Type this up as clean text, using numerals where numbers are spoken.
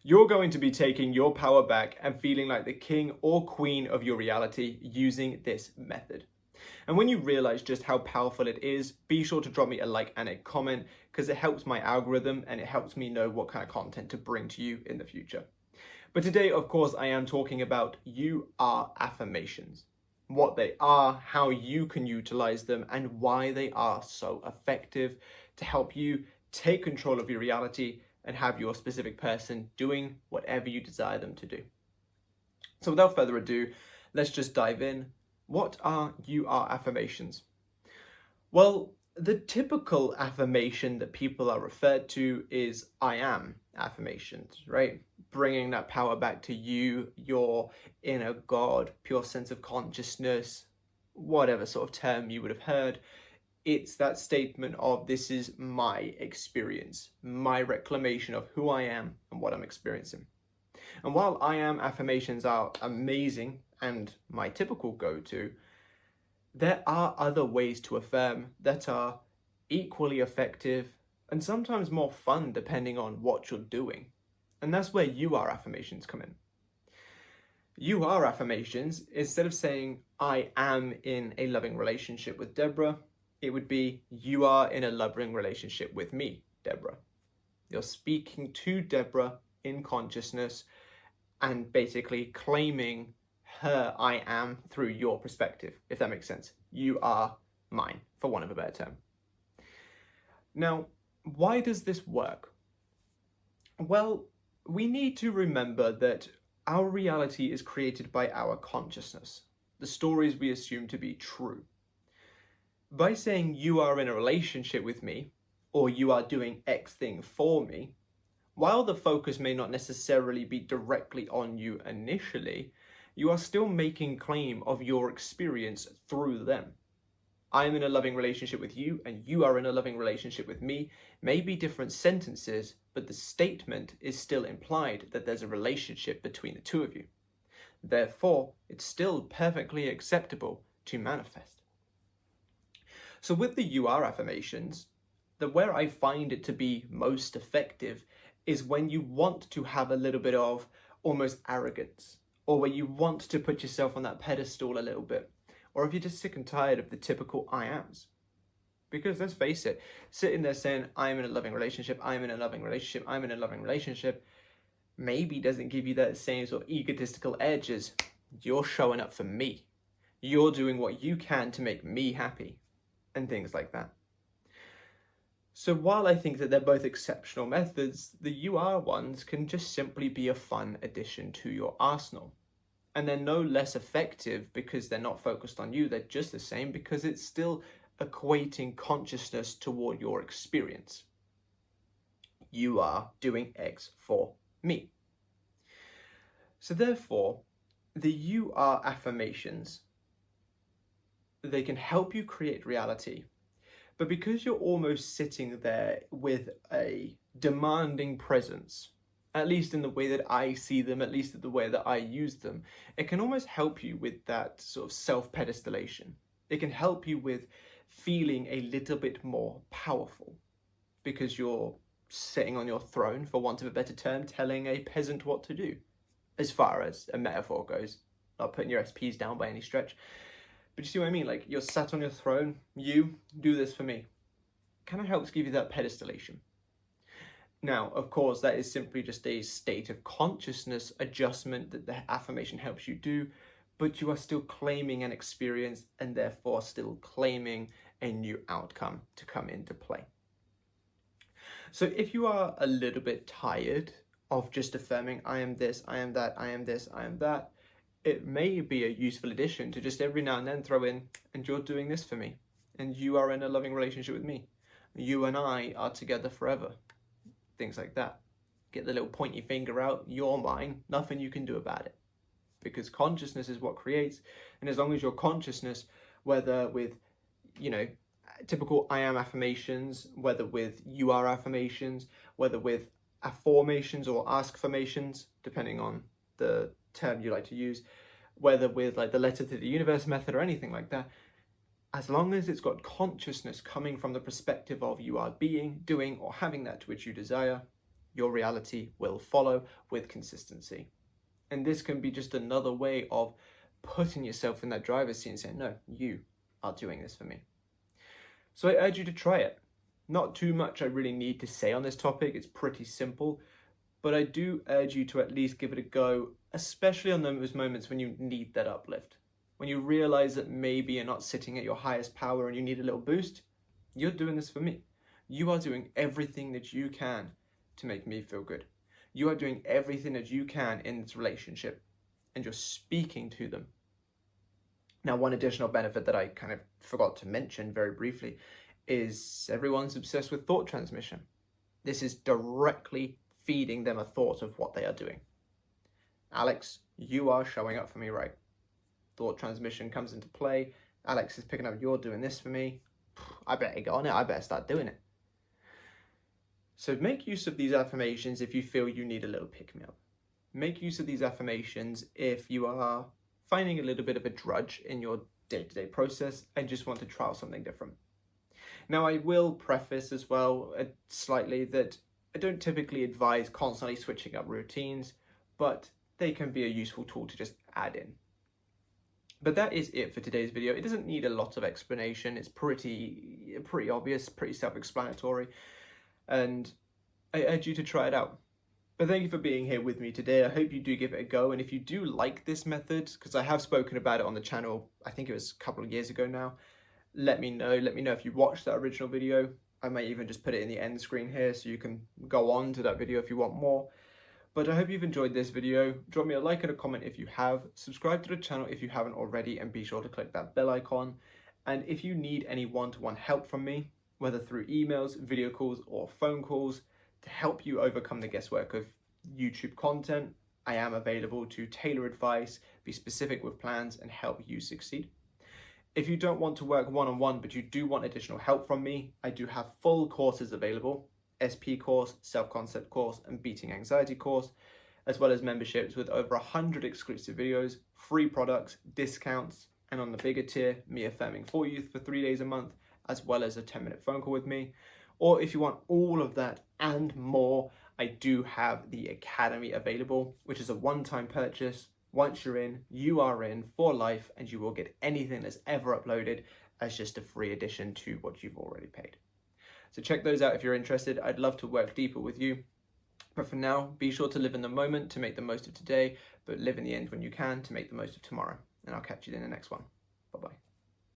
You're going to be taking your power back and feeling like the king or queen of your reality using this method. And when you realize just how powerful it is, be sure to drop me a like and a comment because it helps my algorithm and it helps me know what kind of content to bring to you in the future. But today, of course, I am talking about you are affirmations, what they are, how you can utilize them, and why they are so effective to help you take control of your reality and have your specific person doing whatever you desire them to do. So without further ado, let's just dive in. What are you are affirmations? Well, the typical affirmation that people are referred to is I am affirmations, right? Bringing that power back to you, your inner God, pure sense of consciousness, whatever sort of term you would have heard. It's that statement of this is my experience, my reclamation of who I am and what I'm experiencing. And while I am affirmations are amazing and my typical go-to, there are other ways to affirm that are equally effective and sometimes more fun depending on what you're doing. And that's where you are affirmations come in. You are affirmations, instead of saying I am in a loving relationship with Deborah, it would be you are in a loving relationship with me, Deborah. You're speaking to Deborah in consciousness and basically claiming her I am through your perspective, if that makes sense. You are mine, for want of a better term. Now, why does this work? Well, we need to remember that our reality is created by our consciousness, the stories we assume to be true. By saying you are in a relationship with me, or you are doing X thing for me, while the focus may not necessarily be directly on you initially, you are still making claim of your experience through them. I am in a loving relationship with you and you are in a loving relationship with me may be different sentences, but the statement is still implied that there's a relationship between the two of you. Therefore, it's still perfectly acceptable to manifest. So with the you are affirmations, where I find it to be most effective is when you want to have a little bit of almost arrogance, or where you want to put yourself on that pedestal a little bit, or if you're just sick and tired of the typical I ams. Because let's face it, sitting there saying I'm in a loving relationship, I'm in a loving relationship, I'm in a loving relationship, maybe doesn't give you that same sort of egotistical edge as you're showing up for me. You're doing what you can to make me happy, and things like that. So while I think that they're both exceptional methods, the you are ones can just simply be a fun addition to your arsenal. And they're no less effective because they're not focused on you, they're just the same because it's still equating consciousness toward your experience. You are doing X for me. So therefore, the you are affirmations, they can help you create reality. But because you're almost sitting there with a demanding presence, at least in the way that I see them, at least in the way that I use them, it can almost help you with that sort of self-pedestallation. It can help you with feeling a little bit more powerful because you're sitting on your throne, for want of a better term, telling a peasant what to do, as far as a metaphor goes. Not putting your SPs down by any stretch. But you see what I mean? Like, you're sat on your throne, you do this for me. Kind of helps give you that pedestallation. Now, of course, that is simply just a state of consciousness adjustment that the affirmation helps you do, but you are still claiming an experience and therefore still claiming a new outcome to come into play. So if you are a little bit tired of just affirming, I am this, I am that, I am this, I am that, it may be a useful addition to just every now and then throw in, and you're doing this for me, and you are in a loving relationship with me. You and I are together forever. Things like that. Get the little pointy finger out, you're mine, nothing you can do about it. Because consciousness is what creates, and as long as your consciousness, whether with, typical I am affirmations, whether with you are affirmations, whether with affirmations or askformations, depending on the term you like to use, whether with like the letter to the universe method or anything like that, as long as it's got consciousness coming from the perspective of you are being, doing, or having that to which you desire, your reality will follow with consistency. And this can be just another way of putting yourself in that driver's seat and saying, no, you are doing this for me. So I urge you to try it. Not too much I really need to say on this topic. It's pretty simple, but I do urge you to at least give it a go, especially on those moments when you need that uplift. When you realize that maybe you're not sitting at your highest power and you need a little boost, you're doing this for me. You are doing everything that you can to make me feel good. You are doing everything that you can in this relationship, and you're speaking to them. Now, one additional benefit that I kind of forgot to mention very briefly is everyone's obsessed with thought transmission. This is directly feeding them a thought of what they are doing. Alex, you are showing up for me, right? Thought transmission comes into play. Alex is picking up, you're doing this for me. I better get on it. I better start doing it. So make use of these affirmations if you feel you need a little pick-me-up. Make use of these affirmations if you are finding a little bit of a drudge in your day-to-day process and just want to try something different. Now, I will preface as well slightly that I don't typically advise constantly switching up routines, but they can be a useful tool to just add in. But that is it for today's video. It doesn't need a lot of explanation. It's pretty obvious, pretty self-explanatory, and I urge you to try it out. But thank you for being here with me today. I hope you do give it a go, and if you do like this method, because I have spoken about it on the channel, I think it was a couple of years ago now, let me know. Let me know if you watched that original video. I might even just put it in the end screen here so you can go on to that video if you want more. But I hope you've enjoyed this video. Drop me a like and a comment if you have. Subscribe to the channel if you haven't already, and be sure to click that bell icon. And if you need any one-to-one help from me, whether through emails, video calls, or phone calls, to help you overcome the guesswork of YouTube content, I am available to tailor advice, be specific with plans, and help you succeed. If you don't want to work one-on-one, but you do want additional help from me, I do have full courses available. SP course, self-concept course, and beating anxiety course, as well as memberships with over 100 exclusive videos, free products, discounts, and on the bigger tier, me affirming for you for 3 days a month, as well as a 10-minute phone call with me. Or if you want all of that and more, I do have the Academy available, which is a one-time purchase. Once you're in, you are in for life, and you will get anything that's ever uploaded as just a free addition to what you've already paid. So check those out if you're interested. I'd love to work deeper with you. But for now, be sure to live in the moment to make the most of today, but live in the end when you can to make the most of tomorrow. And I'll catch you in the next one. Bye-bye.